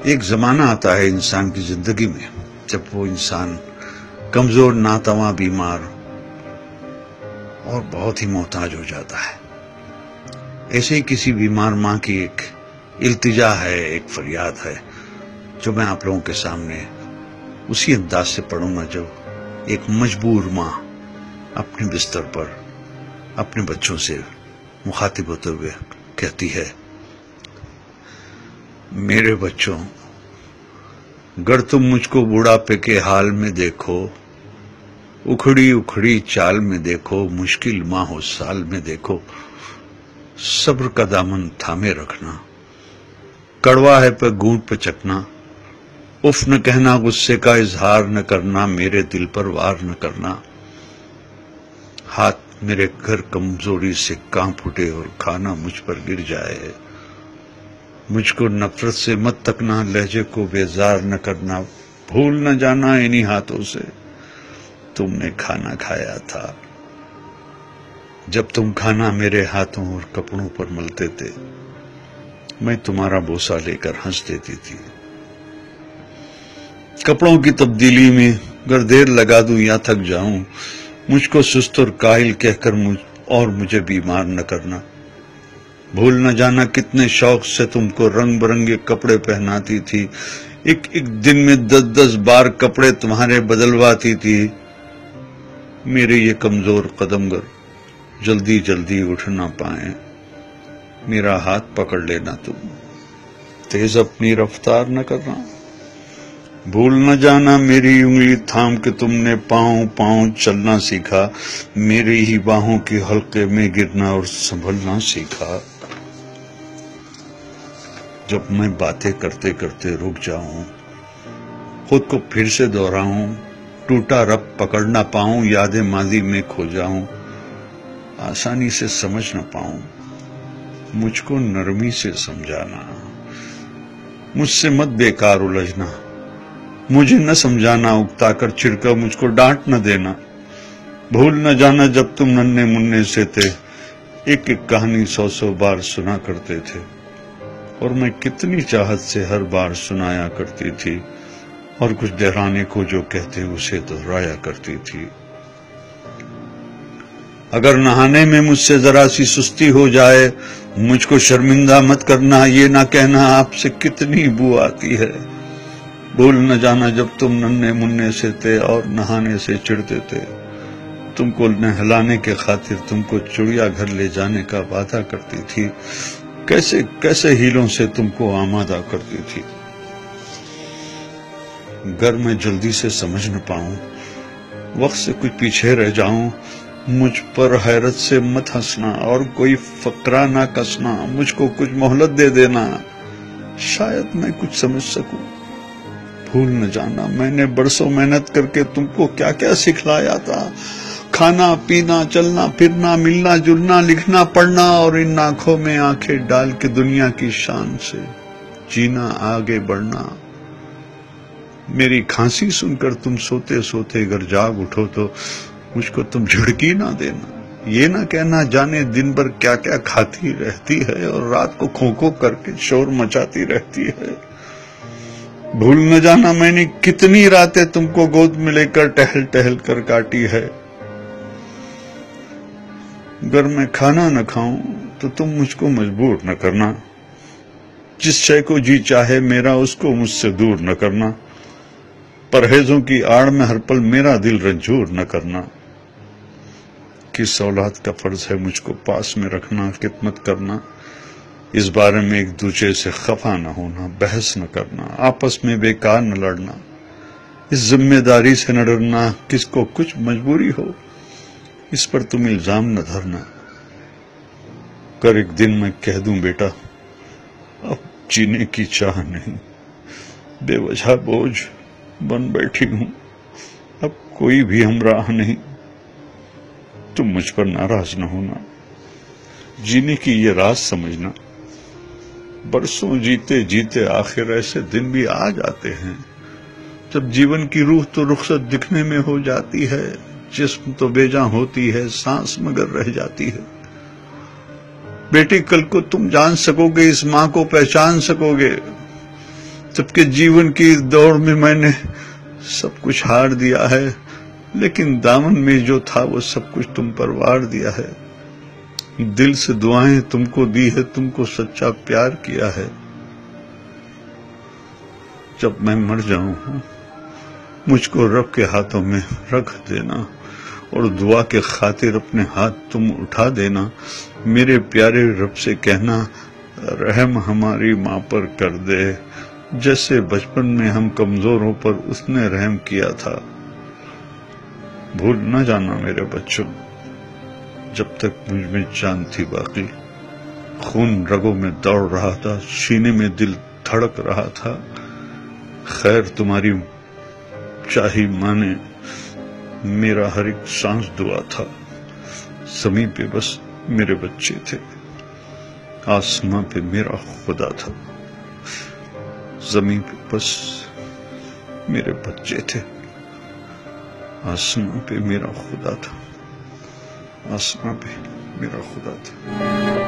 ایک زمانہ آتا ہے انسان کی زندگی میں جب وہ انسان کمزور، ناتواں، بیمار اور بہت ہی محتاج ہو جاتا ہے۔ ایسے ہی کسی بیمار ماں کی ایک التجا ہے، ایک فریاد ہے، جو میں آپ لوگوں کے سامنے اسی انداز سے پڑھوں گا جو ایک مجبور ماں اپنے بستر پر اپنے بچوں سے مخاطب ہوتے ہوئے کہتی ہے، میرے بچوں، گر تم مجھ کو بڑھاپے کے حال میں دیکھو، اکھڑی اکھڑی چال میں دیکھو، مشکل ماہ و سال میں دیکھو، صبر کا دامن تھامے رکھنا، کڑوا ہے پہ گھونٹ پہ چکنا، اف نہ کہنا، غصے کا اظہار نہ کرنا، میرے دل پر وار نہ کرنا، ہاتھ میرے گھر کمزوری سے کانپ اٹھے اور کھانا مجھ پر گر جائے، مجھ کو نفرت سے مت تکنا، لہجے کو بیزار نہ کرنا، بھول نہ جانا انہی ہاتھوں سے تم نے کھانا کھایا تھا، جب تم کھانا میرے ہاتھوں اور کپڑوں پر ملتے تھے، میں تمہارا بوسہ لے کر ہنس دیتی تھی، کپڑوں کی تبدیلی میں گر دیر لگا دوں یا تھک جاؤں، مجھ کو سست اور کاہل کہہ کر مجھے بیمار نہ کرنا، بھول نہ جانا کتنے شوق سے تم کو رنگ برنگے کپڑے پہناتی تھی، ایک دن میں 10 بار کپڑے تمہارے بدلواتی تھی، میرے یہ کمزور قدم گر جلدی جلدی اٹھ نہ پائیں، میرا ہاتھ پکڑ لینا تم، تیز اپنی رفتار نہ کرنا، بھول نہ جانا میری انگلی تھام کے تم نے پاؤں پاؤں چلنا سیکھا، میری ہی باہوں کی حلقے میں گرنا اور سنبھلنا سیکھا، جب میں باتیں کرتے کرتے رک جاؤں، خود کو پھر سے دہراؤں، ٹوٹا رب پکڑ نہ پاؤں، یادیں ماضی میں کھو جاؤں، آسانی سے سمجھ نہ پاؤں، مجھ کو نرمی سے سمجھانا، مجھ سے مت بیکار الجھنا، مجھے نہ سمجھانا اکتا کر چھڑکا، مجھ کو ڈانٹ نہ دینا، بھول نہ جانا جب تم ننھے منھے سے تھے، ایک ایک کہانی 100 بار سنا کرتے تھے، اور میں کتنی چاہت سے ہر بار سنایا کرتی تھی، اور کچھ دہرانے کو جو کہتے اسے دہرایا کرتی تھی، اگر نہانے میں مجھ سے ذرا سی سستی ہو جائے، مجھ کو شرمندہ مت کرنا، یہ نہ کہنا آپ سے کتنی بو آتی ہے، بھول نہ جانا جب تم ننھے منھے سے تھے اور نہانے سے چڑھتے تھے، تم کو نہلانے کے خاطر تم کو چڑیا گھر لے جانے کا وعدہ کرتی تھی، کیسے کیسے ہیلوں سے تم کو آمادہ کرتی تھی، گر میں جلدی سے سمجھ نہ پاؤں، وقت سے کچھ پیچھے رہ جاؤں، مجھ پر حیرت سے مت ہنسنا اور کوئی فقرہ نہ کسنا، مجھ کو کچھ مہلت دے دینا، شاید میں کچھ سمجھ سکوں، بھول نہ جانا میں نے برسوں محنت کر کے تم کو کیا کیا سکھلایا تھا، کھانا پینا چلنا پھرنا ملنا جلنا لکھنا پڑھنا، اور ان آنکھوں میں آنکھیں ڈال کے دنیا کی شان سے جینا آگے بڑھنا، میری کھانسی سن کر تم سوتے سوتے اگر جاگ اٹھو تو مجھ کو تم جھڑکی نہ دینا، یہ نہ کہنا جانے دن بھر کیا کیا کھاتی رہتی ہے اور رات کو کھو کھو کر کے شور مچاتی رہتی ہے، بھول نہ جانا میں نے کتنی راتیں تم کو گود میں لے کر ٹہل ٹہل کر کاٹی ہے، اگر میں کھانا نہ کھاؤں تو تم مجھ کو مجبور نہ کرنا، جس شے کو جی چاہے میرا اس کو مجھ سے دور نہ کرنا، پرہیزوں کی آڑ میں ہر پل میرا دل رنجور نہ کرنا، کس اولاد کا فرض ہے مجھ کو پاس میں رکھنا، خدمت کرنا، اس بارے میں ایک دوسرے سے خفا نہ ہونا، بحث نہ کرنا، آپس میں بیکار نہ لڑنا، اس ذمہ داری سے نہ ڈرنا، کس کو کچھ مجبوری ہو اس پر تم الزام نہ دھرنا، کر ایک دن میں کہہ دوں بیٹا اب جینے کی چاہ نہیں، بے وجہ بوجھ بن بیٹھی ہوں، اب کوئی بھی ہمراہ نہیں، تم مجھ پر ناراض نہ ہونا، جینے کی یہ راز سمجھنا، برسوں جیتے جیتے آخر ایسے دن بھی آ جاتے ہیں جب جیون کی روح تو رخصت دکھنے میں ہو جاتی ہے، جسم تو بے جاں ہوتی ہے، سانس مگر رہ جاتی ہے، بیٹی کل کو تم جان سکو گے، اس ماں کو پہچان سکو گے، جبکہ جیون کی دوڑ میں میں نے سب کچھ ہار دیا ہے، لیکن دامن میں جو تھا وہ سب کچھ تم پر وار دیا ہے۔ دل سے دعائیں تم کو دی ہے، تم کو سچا پیار کیا ہے۔ جب میں مر جاؤں مجھ کو رب کے ہاتھوں میں رکھ دینا، اور دعا کے خاطر اپنے ہاتھ تم اٹھا دینا۔ میرے پیارے رب سے کہنا رحم ہماری ماں پر کر دے، جیسے بچپن میں ہم کمزوروں پر اس نے رحم کیا تھا۔ بھول نہ جانا میرے بچوں، جب تک مجھ میں جان تھی باقی، خون رگوں میں دوڑ رہا تھا، سینے میں دل دھڑک رہا تھا۔ خیر تمہاری چاہی مانے میرا ہر ایک سانس دعا تھا۔ زمین پہ بس میرے بچے تھے، آسماں پہ میرا خدا تھا۔ زمین پہ بس میرے بچے تھے، آسماں پہ میرا خدا تھا، آسماں پہ میرا خدا تھا۔